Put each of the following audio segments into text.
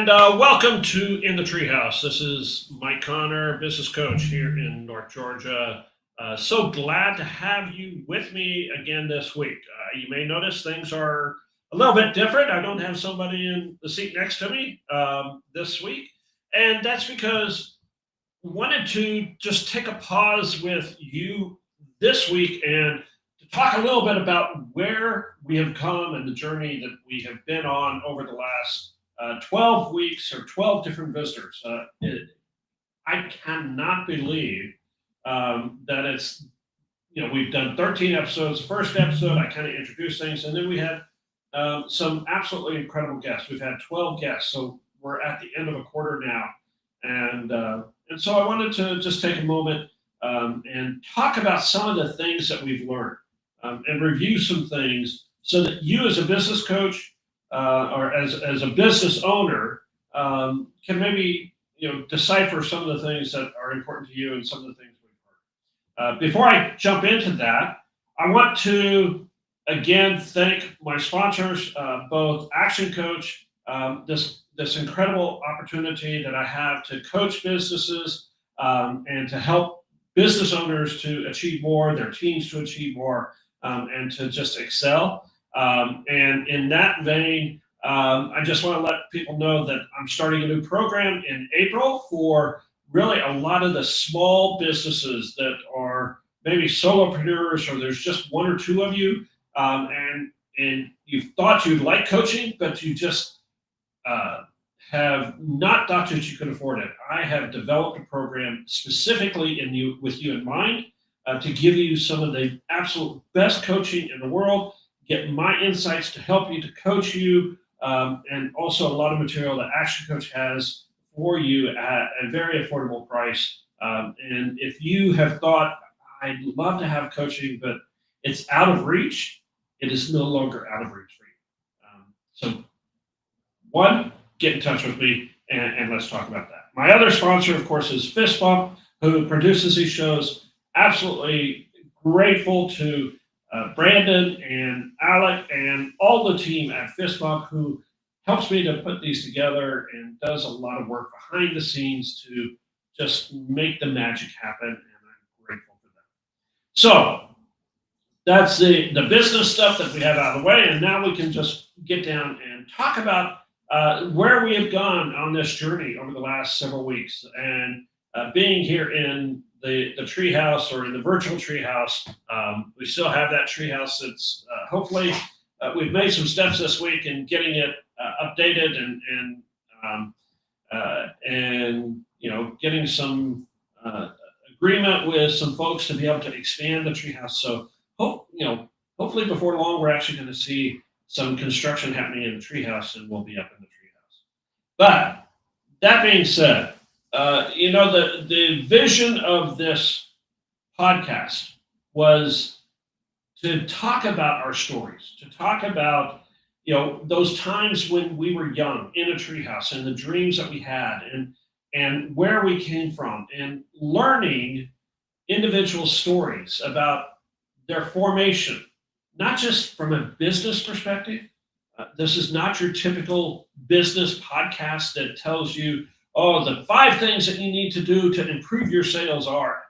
And welcome to In the Treehouse. This is Mike Connor, business coach here in North Georgia. So glad to have you with me again this week. You may notice things are a little bit different. I don't have somebody in the seat next to me this week, and that's because I wanted to just take a pause with you this week and to talk a little bit about where we have come and the journey that we have been on over the last 12 weeks or 12 different visitors. I cannot believe that we've done 13 episodes. First episode, I kind of introduced things, and then we had some absolutely incredible guests. We've had 12 guests, so we're at the end of a quarter now. And so I wanted to just take a moment and talk about some of the things that we've learned and review some things so that you as a business coach or as a business owner can maybe decipher some of the things that are important to you and some of the things we've heard. Before I jump into that, I want to again thank my sponsors, both Action Coach, this incredible opportunity that I have to coach businesses and to help business owners to achieve more, their teams to achieve more, and to just excel. And in that vein, I just want to let people know that I'm starting a new program in April for really a lot of the small businesses that are maybe solopreneurs, or there's just one or two of you, and you thought you'd like coaching, but you just have not thought that you could afford it. I have developed a program specifically with you in mind to give you some of the absolute best coaching in the world, get my insights to help you, to coach you, and also a lot of material that Action Coach has for you at a very affordable price. And if you have thought, I'd love to have coaching, but it's out of reach, it is no longer out of reach for you. So one, get in touch with me and let's talk about that. My other sponsor, of course, is Fist Bump, who produces these shows. Absolutely grateful to Brandon and Alec and all the team at Fist Bump who helps me to put these together and does a lot of work behind the scenes to just make the magic happen, and I'm grateful for them. So that's the business stuff that we have out of the way, and now we can just get down and talk about where we have gone on this journey over the last several weeks. And being here in the treehouse, or in the virtual treehouse, we still have that treehouse. It's hopefully we've made some steps this week in getting it updated and getting some agreement with some folks to be able to expand the treehouse. So hopefully before long we're actually going to see some construction happening in the treehouse, and we'll be up in the treehouse. But that being said, the vision of this podcast was to talk about our stories, to talk about those times when we were young in a treehouse and the dreams that we had and where we came from, and learning individual stories about their formation, not just from a business perspective. This is not your typical business podcast that tells you, oh, the 5 things that you need to do to improve your sales are.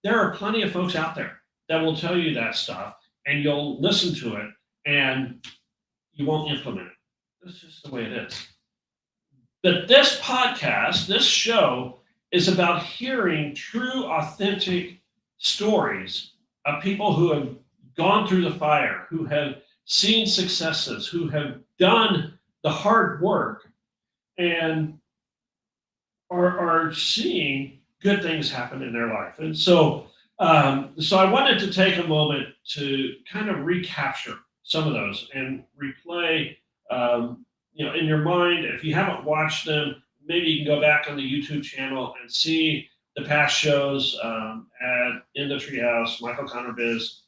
There are plenty of folks out there that will tell you that stuff, and you'll listen to it, and you won't implement it. That's just the way it is. But this podcast, this show, is about hearing true, authentic stories of people who have gone through the fire, who have seen successes, who have done the hard work, and are seeing good things happen in their life. And so I wanted to take a moment to kind of recapture some of those and replay, in your mind. If you haven't watched them, maybe you can go back on the YouTube channel and see the past shows at In the Treehouse, Michael Connor Biz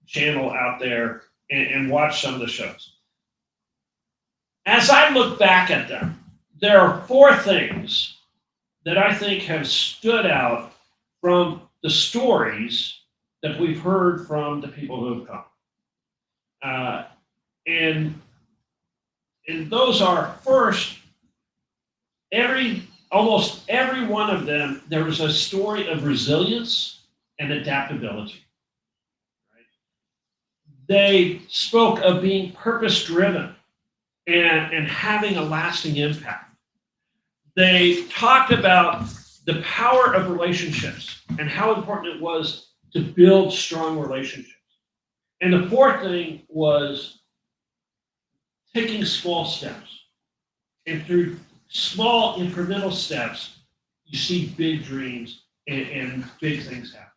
channel out there, and watch some of the shows. As I look back at them, there are 4 things that I think have stood out from the stories that we've heard from the people who have come. And And those are first, almost every one of them, there was a story of resilience and adaptability. Right? They spoke of being purpose driven and having a lasting impact. They talked about the power of relationships and how important it was to build strong relationships. And the fourth thing was taking small steps. And through small incremental steps, you see big dreams and big things happen.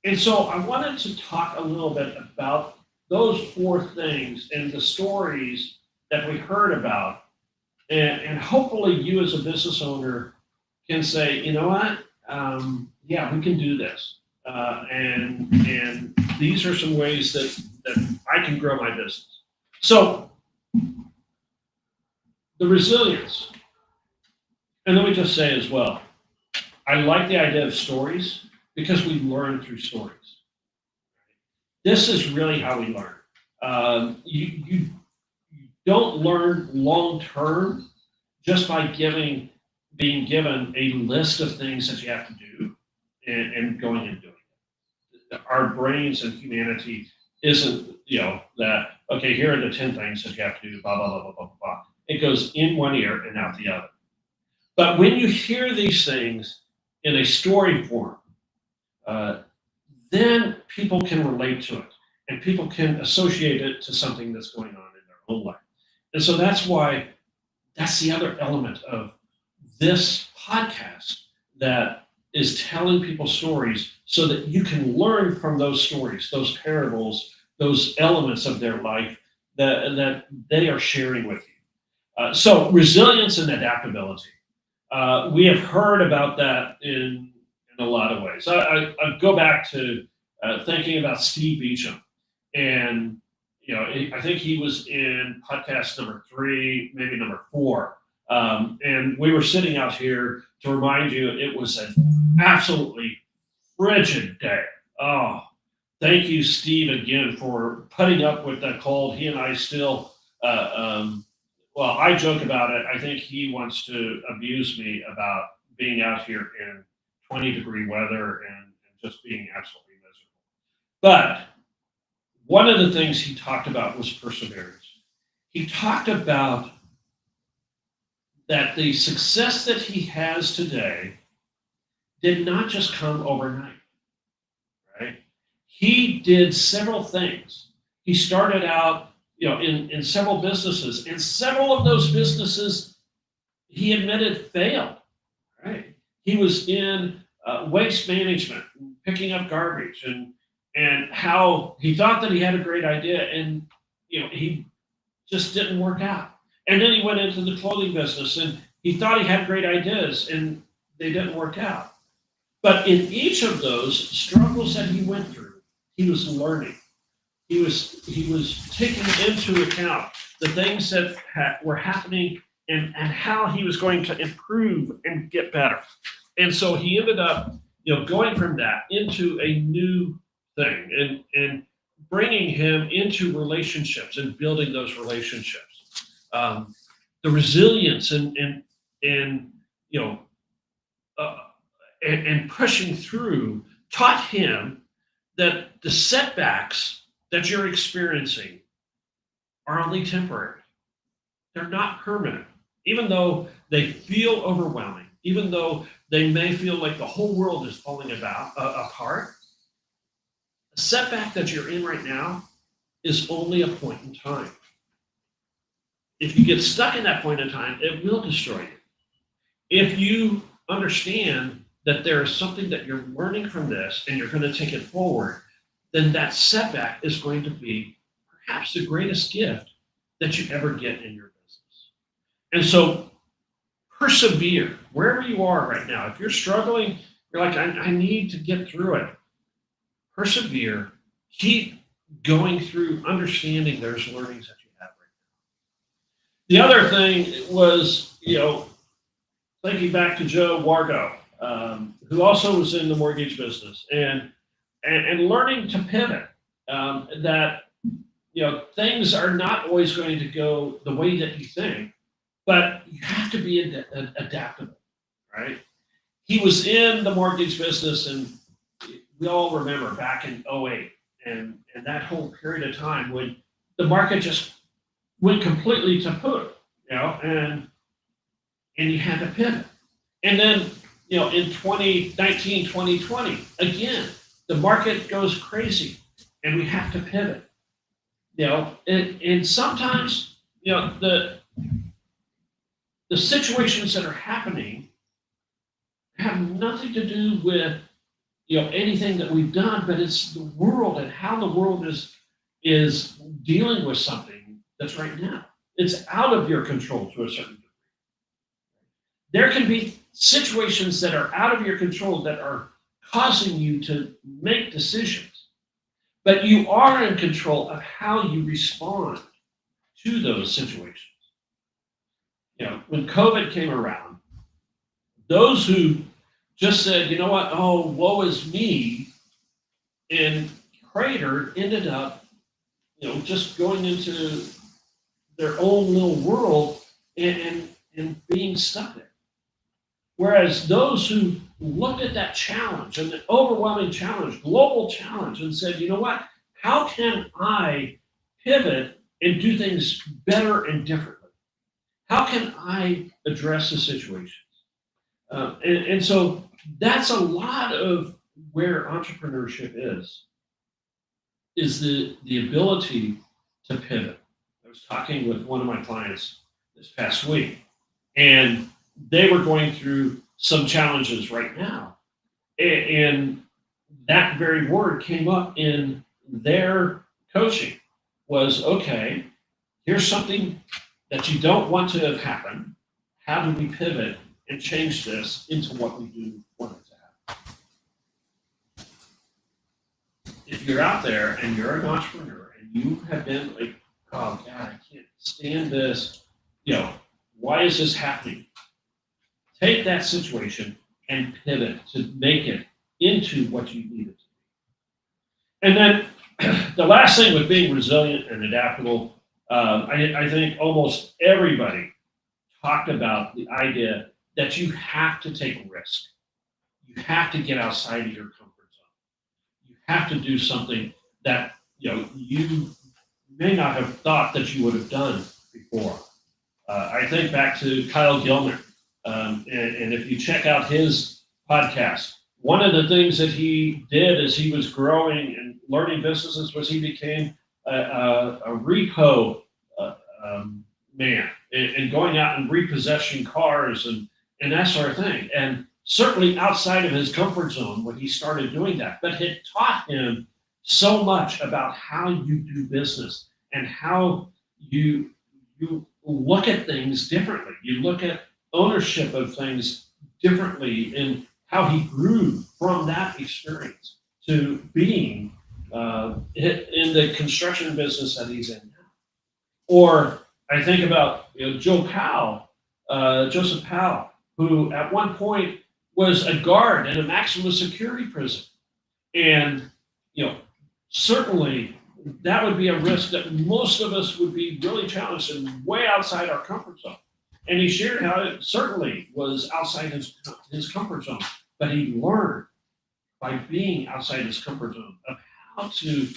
And so I wanted to talk a little bit about those four things and the stories that we heard about. And hopefully you as a business owner can say, you know what? Yeah, we can do this. And these are some ways that I can grow my business. So the resilience. And let me just say as well, I like the idea of stories because we learn through stories. This is really how we learn. You don't learn long term just by being given a list of things that you have to do and going and doing it. Our brains and humanity isn't, that, okay, here are the 10 things that you have to do, blah, blah, blah, blah, blah, blah. It goes in one ear and out the other. But when you hear these things in a story form, then people can relate to it and people can associate it to something that's going on in their own life. And so that's the other element of this podcast that is telling people stories so that you can learn from those stories, those parables, those elements of their life that they are sharing with you. So resilience and adaptability. We have heard about that in a lot of ways. I go back to thinking about Steve Beacham, and I think he was in podcast number 3, maybe number 4, and we were sitting out here to remind you it was an absolutely frigid day. Oh, thank you, Steve, again for putting up with that cold. He and I still. Well, I joke about it. I think he wants to abuse me about being out here in 20-degree weather and just being absolutely miserable. But one of the things he talked about was perseverance. He talked about that the success that he has today did not just come overnight, right? He did several things. He started out in several businesses, and several of those businesses, he admitted, failed, right? He was in waste management, picking up garbage, and how he thought that he had a great idea, and he just didn't work out. And then he went into the clothing business, and he thought he had great ideas, and they didn't work out. But in each of those struggles that he went through, he was learning. He was taking into account the things that were happening and how he was going to improve and get better. And so he ended up, going from that into a new thing and bringing him into relationships and building those relationships. The resilience and pushing through taught him that the setbacks that you're experiencing are only temporary. They're not permanent. Even though they feel overwhelming, even though they may feel like the whole world is falling apart, the setback that you're in right now is only a point in time. If you get stuck in that point in time, it will destroy you. If you understand that there is something that you're learning from this and you're going to take it forward, then that setback is going to be perhaps the greatest gift that you ever get in your business. And so persevere wherever you are right now. If you're struggling, you're like, I need to get through it. Persevere. Keep going through understanding there's learnings that you have right now. The other thing was, thinking back to Joe Wargo, who also was in the mortgage business, and learning to pivot. That things are not always going to go the way that you think, but you have to be adaptable, right? He was in the mortgage business, and we all remember back in '08 and that whole period of time when the market just went completely to poop, and you had to pivot. And then, in 2019, 2020, again, the market goes crazy and we have to pivot, and sometimes, the situations that are happening have nothing to do with, anything that we've done, but it's the world and how the world is dealing with something that's right now. It's out of your control to a certain degree. There can be situations that are out of your control that are causing you to make decisions, but you are in control of how you respond to those situations. When COVID came around, those who just said, you know what, oh, woe is me, and cratered ended up, just going into their own little world and being stuck there. Whereas those who looked at that challenge and the overwhelming challenge, global challenge, and said, you know what, how can I pivot and do things better and differently? How can I address the situations? And so that's a lot of where entrepreneurship is the ability to pivot. I was talking with one of my clients this past week, and they were going through some challenges right now. And that very word came up in their coaching was, okay, here's something that you don't want to have happen. How do we pivot and change this into what we do want it to happen? If you're out there and you're an entrepreneur and you have been like, oh God, I can't stand this, why is this happening? Take that situation and pivot to make it into what you need it to be. And then the last thing with being resilient and adaptable, I think almost everybody talked about the idea that you have to take a risk. You have to get outside of your comfort zone. You have to do something that you may not have thought that you would have done before. I think back to Kyle Gilman, and if you check out his podcast, one of the things that he did as he was growing and learning businesses was he became a repo man and going out and repossessing cars and that sort of thing. And certainly outside of his comfort zone when he started doing that, but it taught him so much about how you do business and how you look at things differently. You look at ownership of things differently and how he grew from that experience to being in the construction business that he's in now. Or I think about Joseph Powell, who at one point was a guard in a maximum security prison. And certainly that would be a risk that most of us would be really challenged and way outside our comfort zone. And he shared how it certainly was outside his comfort zone, but he learned by being outside his comfort zone of how to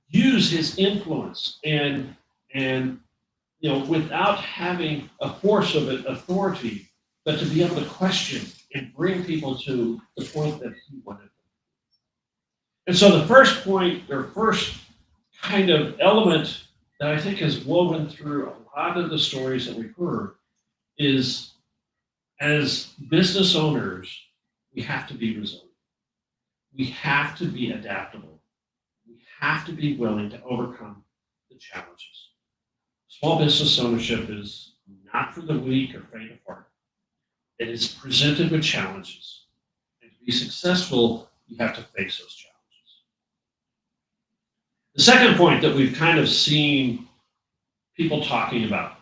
use his influence and without having a force of authority, but to be able to question and bring people to the point that he wanted them. And so the first point, or first kind of element that I think is woven through a lot of the stories that we've heard is, as business owners, we have to be resilient. We have to be adaptable. We have to be willing to overcome the challenges. Small business ownership is not for the weak or faint of heart. It is presented with challenges. And to be successful, you have to face those challenges. The second point that we've kind of seen people talking about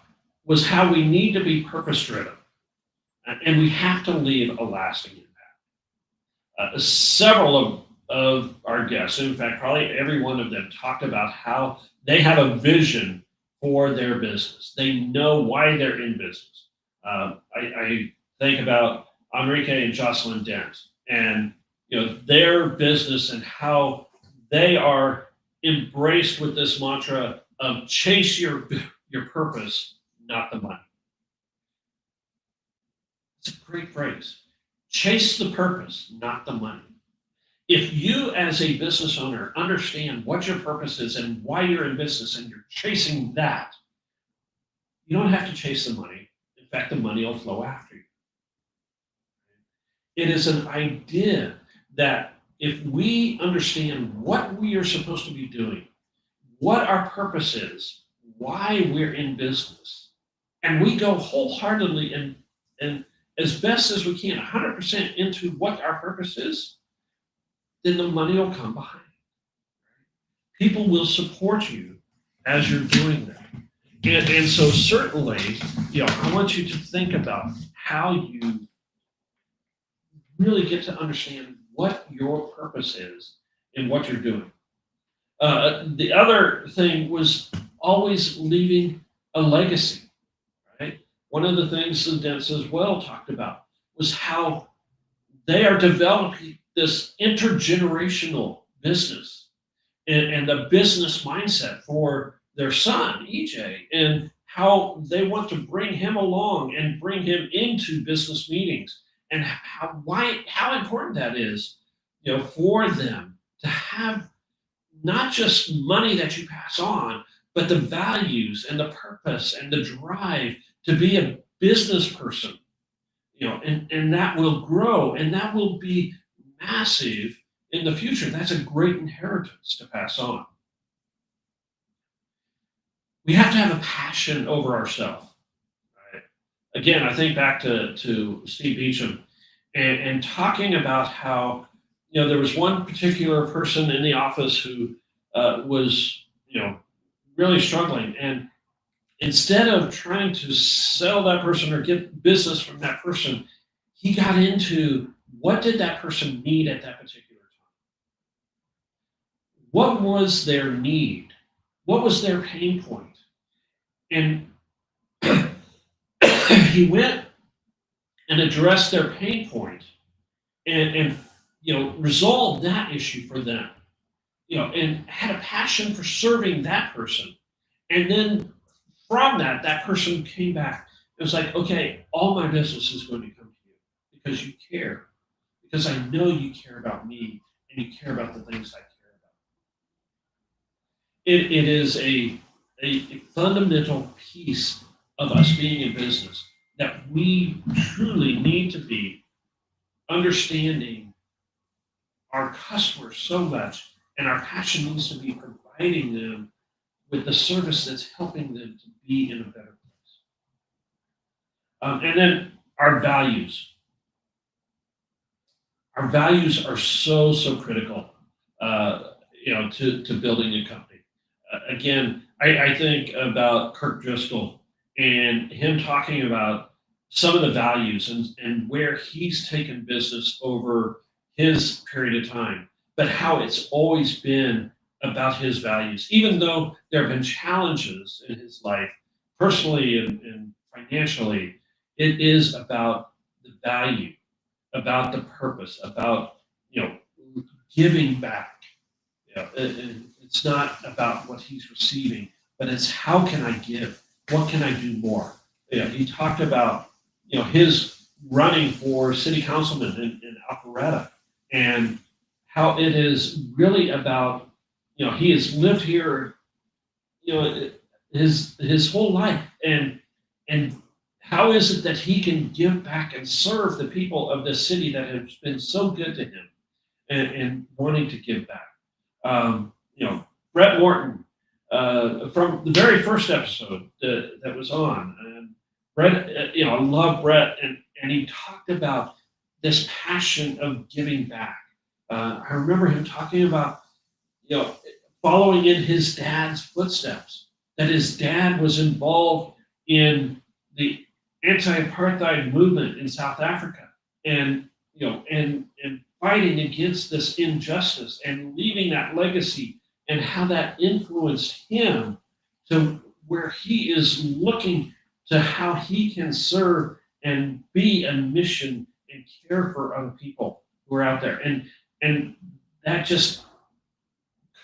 was how we need to be purpose-driven. And we have to leave a lasting impact. Several of our guests, in fact, probably every one of them, talked about how they have a vision for their business. They know why they're in business. I think about Enrique and Jocelyn Dent, and their business and how they are embraced with this mantra of chase your purpose, not the money. It's a great phrase. Chase the purpose, not the money. If you, as a business owner, understand what your purpose is and why you're in business and you're chasing that, you don't have to chase the money. In fact, the money will flow after you. It is an idea that if we understand what we are supposed to be doing, what our purpose is, why we're in business, and we go wholeheartedly and as best as we can, 100% into what our purpose is, then the money will come behind. People will support you as you're doing that. And so certainly, I want you to think about how you really get to understand what your purpose is and what you're doing. The other thing was always leaving a legacy, right? One of the things the Dents as well talked about was how they are developing this intergenerational business and the business mindset for their son, EJ, and how they want to bring him along and bring him into business meetings and how important that is, for them to have not just money that you pass on, but the values and the purpose and the drive to be a business person, and that will grow and that will be massive in the future. That's a great inheritance to pass on. We have to have a passion over ourselves. Right? Again, I think back to Steve Beacham and talking about how there was one particular person in the office who was really struggling, and instead of trying to sell that person or get business from that person, he got into what did that person need at that particular time? What was their need? What was their pain point? And he went and addressed their pain point and resolved that issue for them, and had a passion for serving that person. And then from that person came back. It was like, okay, all my business is going to come to you because you care, because I know you care about me and you care about the things I care about. It is a fundamental piece of us being in business that we truly need to be understanding our customers so much, and our passion needs to be providing them with the service that's helping them to be in a better place. And then our values. Our values are so critical, to building a company. Again, I think about Kirk Driscoll and him talking about some of the values and where he's taken business over his period of time, but how it's always been about his values, even though there have been challenges in his life, personally and financially. It is about the value, about the purpose, about giving back. It's not about what he's receiving, but it's how can I give? What can I do more? He talked about his running for city councilman in Alpharetta, and how it is really about he has lived here his whole life, and how is it that he can give back and serve the people of this city that have been so good to him, and wanting to give back. Brett Morton, from the very first episode that was on, and Brett, I love Brett, and he talked about this passion of giving back. I remember him talking about following in his dad's footsteps, that his dad was involved in the anti-apartheid movement in South Africa, and fighting against this injustice and leaving that legacy, and how that influenced him to where he is looking to how he can serve and be a mission and care for other people who are out there. And that just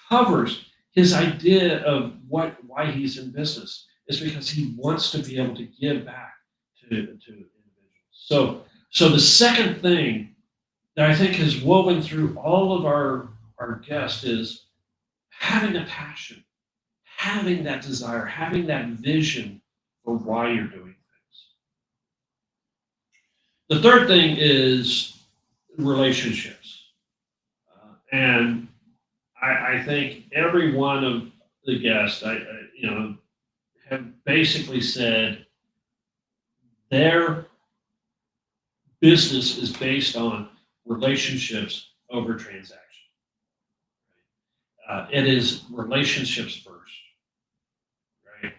covers his idea of why he's in business is because he wants to be able to give back to individuals. So the second thing that I think is woven through all of our guests is having a passion, having that desire, having that vision for why you're doing things. The third thing is relationships. And I think every one of the guests, have basically said their business is based on relationships over transaction. It is relationships first, right?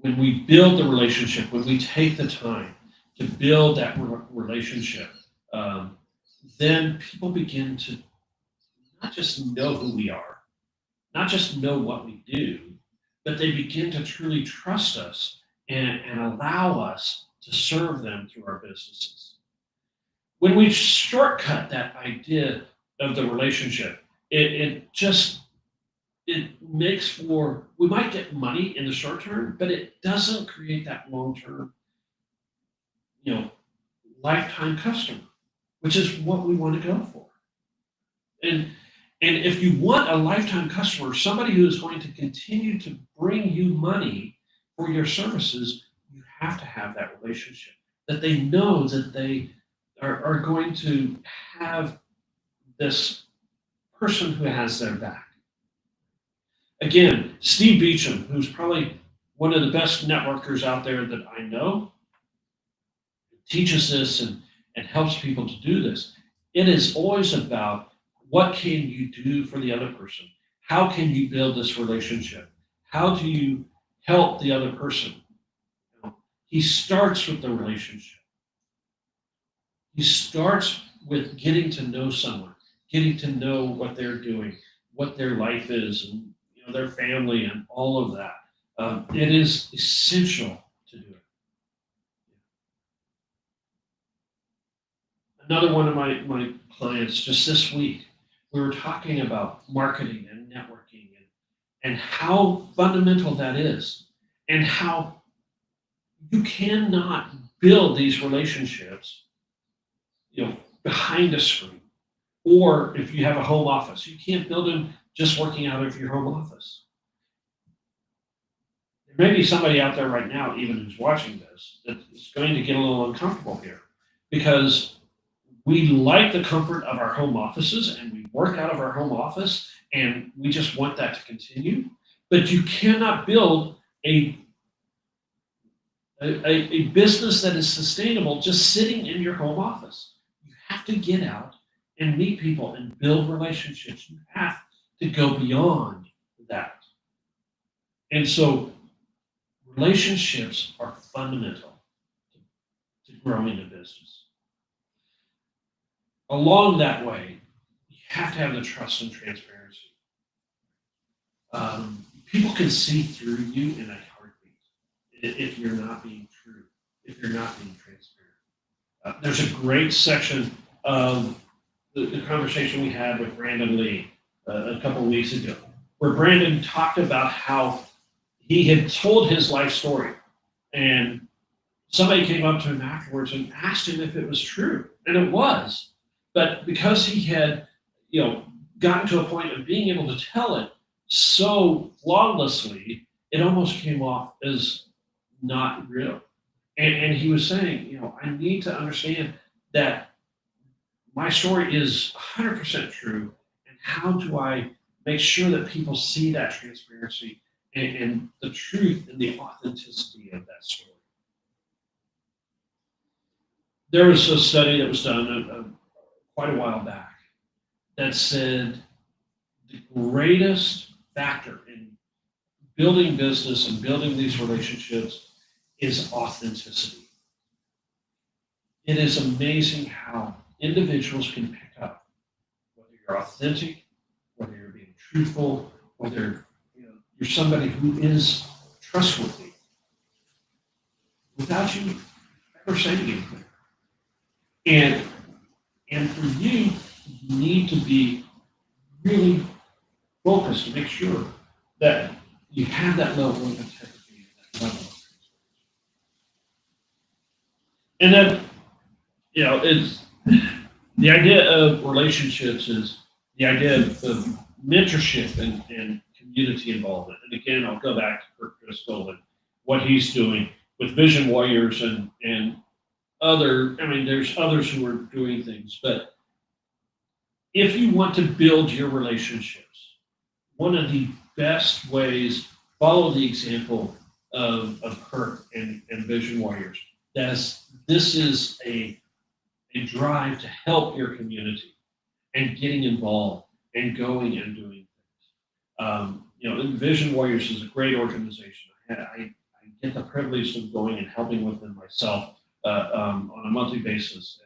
When we build the relationship, when we take the time to build that relationship, then people begin to not just know who we are, not just know what we do, but they begin to truly trust us and allow us to serve them through our businesses. When we shortcut that idea of the relationship, it just it makes for we might get money in the short term, but it doesn't create that long term, you know, lifetime customer, which is what we want to go for. And and if you want a lifetime customer, somebody who is going to continue to bring you money for your services, you have to have that relationship that they know that they are going to have this person who has their back. Again, Steve Beecham, who's probably one of the best networkers out there that I know, teaches this and helps people to do this. It is always about what can you do for the other person? How can you build this relationship? How do you help the other person? You know, he starts with the relationship. He starts with getting to know someone, getting to know what they're doing, what their life is, and their family, and all of that. It is essential to do it. Another one of my clients just this week, we were talking about marketing and networking and how fundamental that is, and how you cannot build these relationships, behind a screen, or if you have a home office, you can't build them just working out of your home office. There may be somebody out there right now, even who's watching this, that is going to get a little uncomfortable here because we like the comfort of our home offices and we work out of our home office and we just want that to continue. But you cannot build a business that is sustainable just sitting in your home office. You have to get out and meet people and build relationships. You have to go beyond that. And so relationships are fundamental to growing a business. Along that way, you have to have the trust and transparency. People can see through you in a heartbeat if you're not being true, if you're not being transparent. There's a great section of the conversation we had with Brandon Lee a couple of weeks ago, where Brandon talked about how he had told his life story, and somebody came up to him afterwards and asked him if it was true, and it was. But because he had, gotten to a point of being able to tell it so flawlessly, it almost came off as not real. And he was saying, I need to understand that my story is 100% true, and how do I make sure that people see that transparency and the truth and the authenticity of that story. There was a study that was done quite a while back that said the greatest factor in building business and building these relationships is authenticity. It is amazing how individuals can pick up whether you're authentic, whether you're being truthful, whether you're somebody who is trustworthy without you ever saying anything. And and for you, you need to be really focused to make sure that you have that level of integrity, that level of and then it's the idea of relationships is the idea of mentorship and community involvement. And again, I'll go back to Kurt Driscoll and what he's doing with Vision Warriors and there's others who are doing things, but if you want to build your relationships, one of the best ways, follow the example of Kurt and Vision Warriors. This is a drive to help your community and getting involved and going and doing things. Vision Warriors is a great organization. I get the privilege of going and helping with them myself on a monthly basis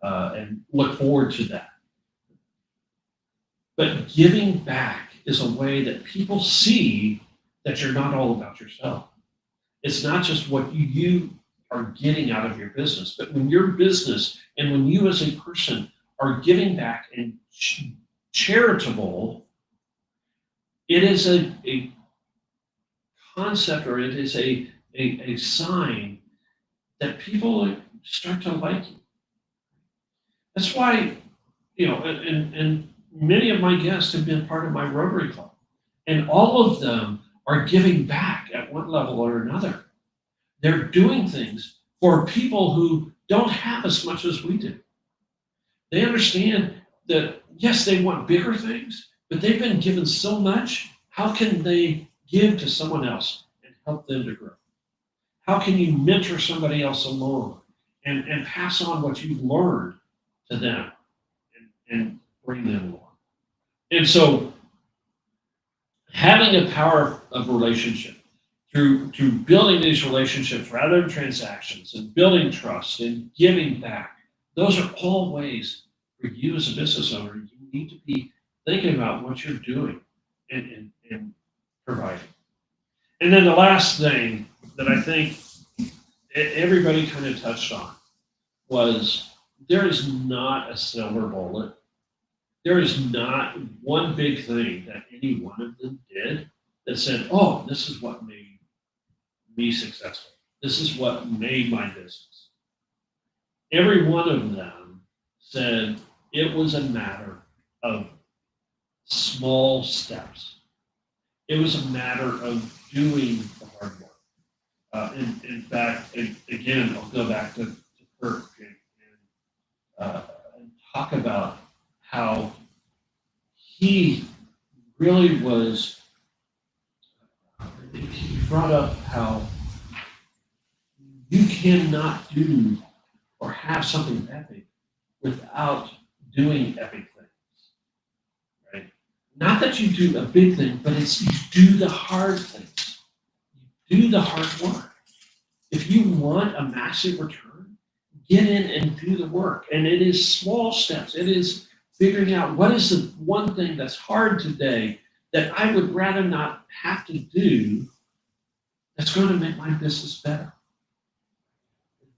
and look forward to that. But giving back is a way that people see that you're not all about yourself. It's not just what you are getting out of your business, but when your business and when you as a person are giving back and charitable, it is a concept, or it is a sign that people start to like you. That's why, and many of my guests have been part of my Rotary Club, and all of them are giving back at one level or another. They're doing things for people who don't have as much as we do. They understand that, yes, they want bigger things, but they've been given so much. How can they give to someone else and help them to grow? How can you mentor somebody else along and pass on what you've learned to them and bring them along? And so having the power of relationship through building these relationships rather than transactions, and building trust and giving back, those are all ways for you as a business owner. You need to be thinking about what you're doing and providing. And then the last thing that I think everybody kind of touched on was there is not a silver bullet. There is not one big thing that any one of them did that said, oh, this is what made me successful. This is what made my business. Every one of them said it was a matter of small steps. It was a matter of doing the hard work. In fact, again, I'll go back to Kirk and talk about how he really was. He brought up how you cannot do or have something epic without doing epic things, right? Not that you do a big thing, but it's you do the hard things. You do the hard work. If you want a massive return, get in and do the work. And it is small steps. It is figuring out what is the one thing that's hard today that I would rather not have to do that's going to make my business better.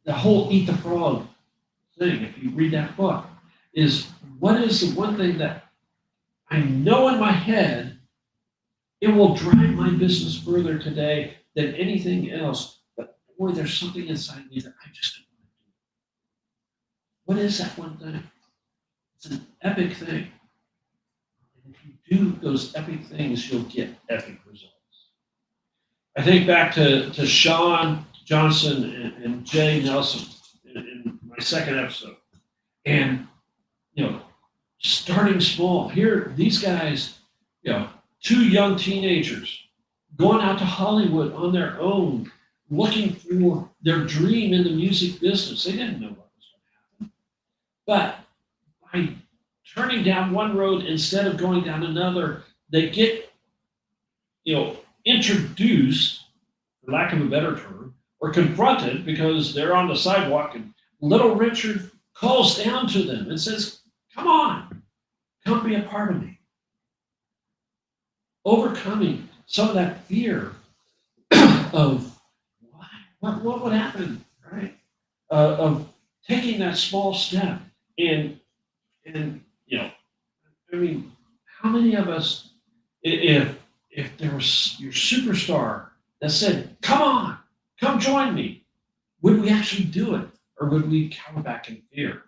The whole Eat the Frog thing, if you read that book, is what is the one thing that I know in my head it will drive my business further today than anything else, but boy, there's something inside me that I just don't want to do. What is that one thing? It's an epic thing. And if you do those epic things, you'll get epic results. I think back to Sean Johnson and Jay Nelson in my second episode. And, starting small. Here, these guys, two young teenagers going out to Hollywood on their own, looking for their dream in the music business. They didn't know what was going to happen. But by turning down one road instead of going down another, they get, introduced, for lack of a better term, or confronted because they're on the sidewalk and little Richard calls down to them and says, come on, come be a part of me. Overcoming some of that fear of what would happen, right? Of taking that small step and I mean, how many of us, if there was your superstar that said, "Come on, come join me," would we actually do it, or would we cower back in fear?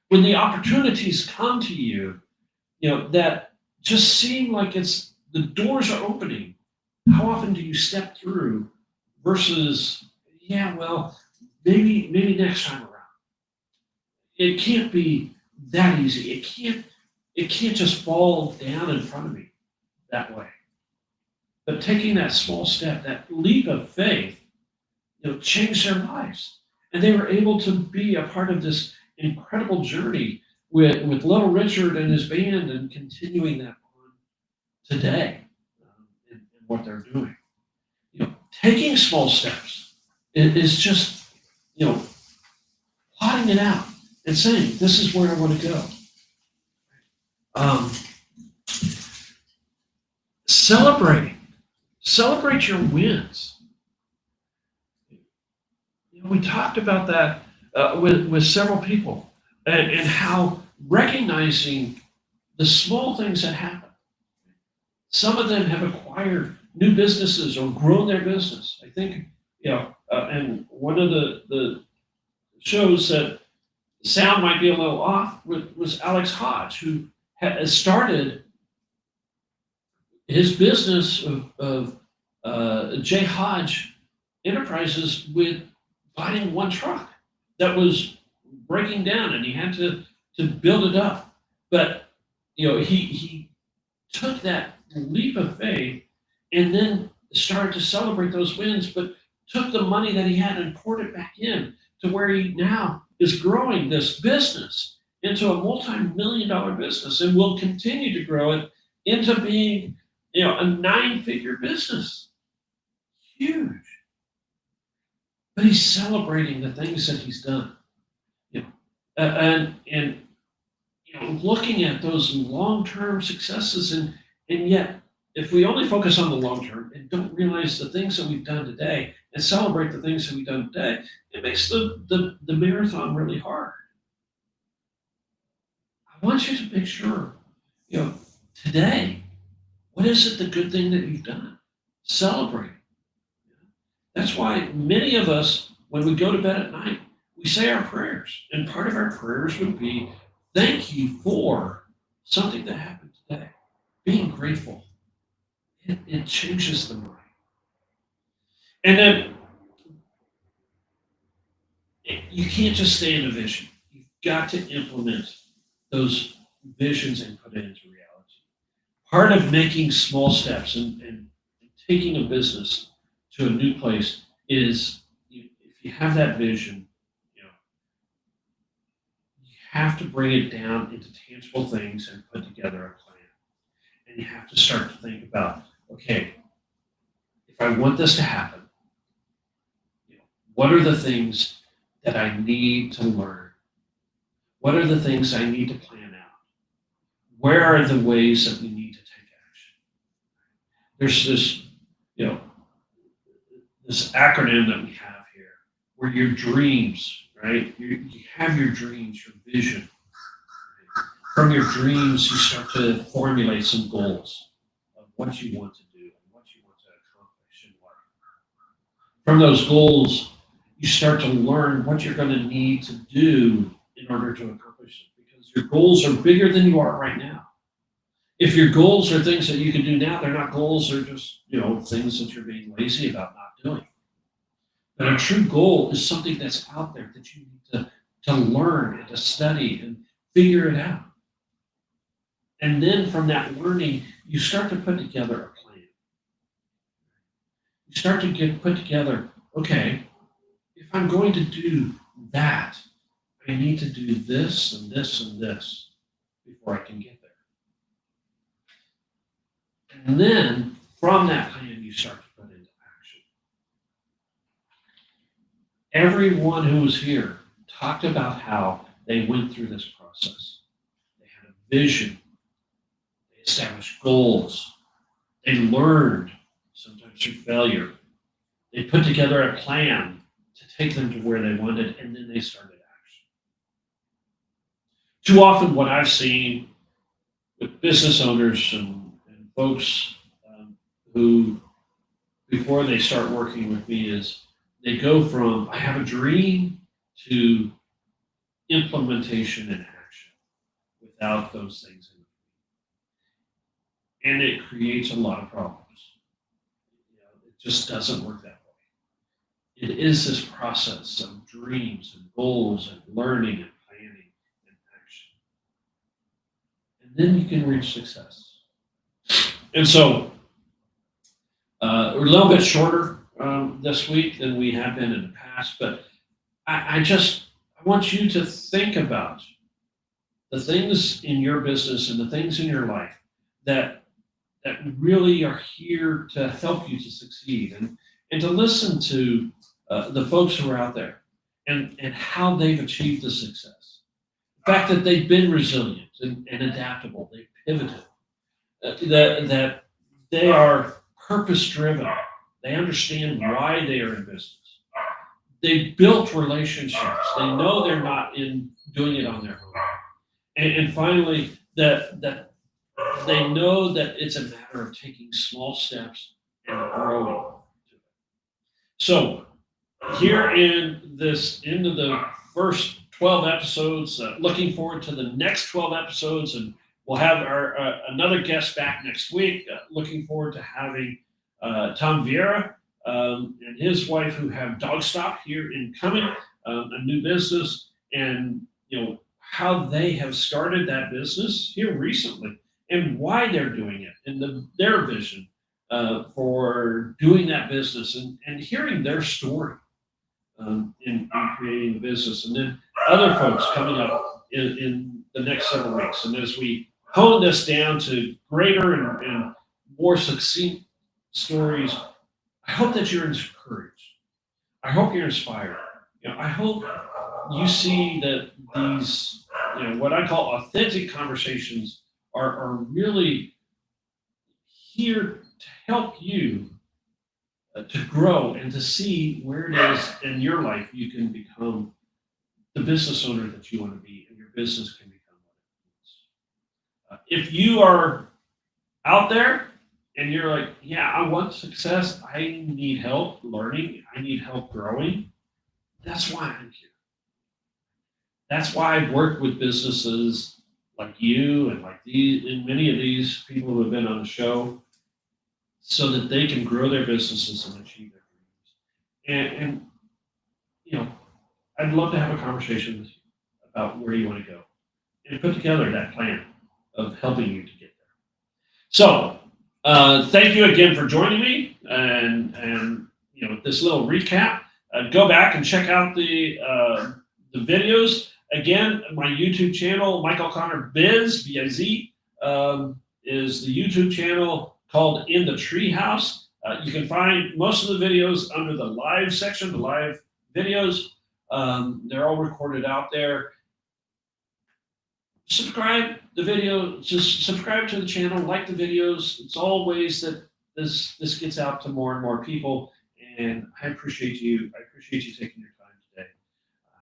When the opportunities come to you, that just seem like the doors are opening. How often do you step through versus, yeah, well, maybe next time around. It can't be that easy. It can't just fall down in front of me that way. But taking that small step, that leap of faith, changed their lives. And they were able to be a part of this incredible journey with Little Richard and his band and continuing that on today in what they're doing. Taking small steps is just, you know, plotting it out and saying, this is where I want to go. Um, celebrate your wins. We talked about that with several people and how recognizing the small things that happen. Some of them have acquired new businesses or grown their business. I think, and one of the shows that the sound might be a little off was Alex Hodge, who has started his business of J. Hodge Enterprises with buying one truck that was breaking down, and he had to build it up. But he took that leap of faith and then started to celebrate those wins, but took the money that he had and poured it back in to where he now is growing this business into a multi-million-dollar business and will continue to grow it into being a nine-figure business. Huge. But he's celebrating the things that he's done. And looking at those long-term successes, and yet if we only focus on the long term and don't realize the things that we've done today and celebrate the things that we've done today, it makes the marathon really hard. I want you to make sure, today, what is it the good thing that you've done? Celebrate. That's why many of us, when we go to bed at night, we say our prayers. And part of our prayers would be, thank you for something that happened today. Being grateful. It changes the mind. And then you can't just stay in a vision. You've got to implement those visions and put it into reality. Part of making small steps and taking a business to a new place is if you have that vision, you have to bring it down into tangible things and put together a plan. And you have to start to think about, okay, if I want this to happen, what are the things that I need to learn? What are the things I need to plan out? Where are the ways that we need to take action? There's this acronym that we have here, where your dreams, right? You have your dreams, your vision. Right? From your dreams, you start to formulate some goals of what you want to do and what you want to accomplish in life. From those goals, you start to learn what you're going to need to do in order to accomplish it, because your goals are bigger than you are right now. If your goals are things that you can do now, they're not goals, they're just things that you're being lazy about not doing. But a true goal is something that's out there that you need to learn and to study and figure it out. And then from that learning, you start to put together a plan. You start to put together, okay, if I'm going to do that, I need to do this and this and this before I can get there. And then from that plan, you start to put into action. Everyone who was here talked about how They went through this process. They had a vision. They established goals. They learned, sometimes through failure. They put together a plan to take them to where they wanted, and then they started action. Too often, what I've seen with business owners and folks who, before they start working with me, is they go from I have a dream to implementation and action without those things in it. And it creates a lot of problems. It just doesn't work that way. It is this process of dreams and goals and learning and planning and action. And then you can reach success. And so we're a little bit shorter this week than we have been in the past, but I want you to think about the things in your business and the things in your life that really are here to help you to succeed, and to listen to the folks who are out there and how they've achieved the success. The fact that they've been resilient and adaptable, they've pivoted, that they are purpose driven, they understand why they are in business. They've built relationships. They know they're not doing it on their own. And finally, that they know that it's a matter of taking small steps and growing. So here in this end of the first 12 episodes, looking forward to the next 12 episodes, and we'll have our another guest back next week. Looking forward to having Tom Vieira and his wife, who have Dog Stop here in Cumming, a new business, and how they have started that business here recently, and why they're doing it, and their vision for doing that business, and hearing their story in creating the business, and then other folks coming up in the next several weeks. And as we hone this down to greater and more succinct stories, I hope that you're encouraged. I hope you're inspired. I hope you see that these, what I call authentic conversations are really here to help you to grow and to see where it is in your life you can become the business owner that you want to be, and your business can become what it is. If you are out there and you're like, yeah, I want success, I need help learning, I need help growing, that's why I'm here. That's why I've worked with businesses like you and like these, and many of these people who have been on the show, so that they can grow their businesses and achieve their dreams. And I'd love to have a conversation with you about where you want to go and put together that plan of helping you to get there. So thank you again for joining me, and this little recap. Go back and check out the videos. Again, my YouTube channel, Michael Connor Biz, B-I-Z, is the YouTube channel called In the Treehouse. You can find most of the videos under the live section, the live videos. They're all recorded out there. Subscribe the video, just subscribe to the channel, like the videos. It's all ways that this gets out to more and more people. And I appreciate you. I appreciate you taking your time.